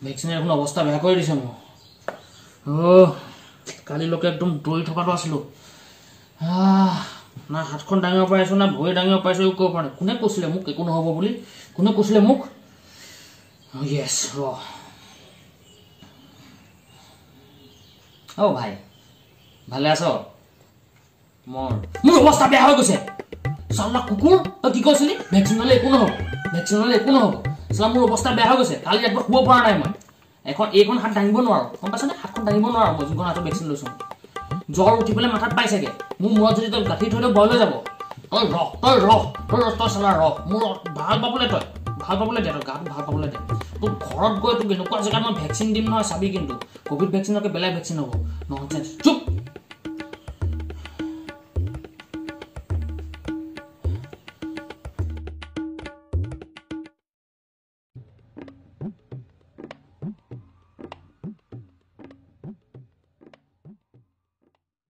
ভেকচিনে এখন অৱস্থা বেয়া কৰি দিছে মোৰ কালিলৈকে একদম দৌৰি থকাটো আছিলোঁ না হাতখন দাঙিব পাৰিছোঁ না ভৰি দাঙিব পাৰিছোঁ একো কৰিব পৰা নাই কোনে কৈছিলে মোক একো নহ'ব বুলি কোনে কৈছিলে মোক য়েছ ভাই ভালে আছ মোৰ অৱস্থা বেয়া হৈ গৈছে চালা কুকুৰ তই কি কৈছিলি ভেকচিন ল'লে একো নহ'ব চালা মোৰ অৱস্থা বেয়া হৈ গৈছে কালি একবাৰ শুব পৰা নাই মই এইখন হাত দাঙিব নোৱাৰোঁ গম পাইছনে হাতখন দাঙিব নোৱাৰোঁ মই যোনখন হাতত ভেকচিন লৈছোঁ জ্বৰ উঠি পেলাই মাথাত পাইছেগৈ মোৰ মূৰত যদি তই গাঁঠি থৈ বইল হৈ যাব তই চালা মোৰ ভাল পাবলৈ দিয়া তই গাটো ভাল পাবলৈ দে তোক ঘৰত গৈ তোক এনেকুৱা জেগাত মই ভেকচিন দিম নহয় চাবি কিন্তু ক'ভিড ভেকচিনতকৈ বেলেগ ভেকচিন হ'ব নহয় চুপ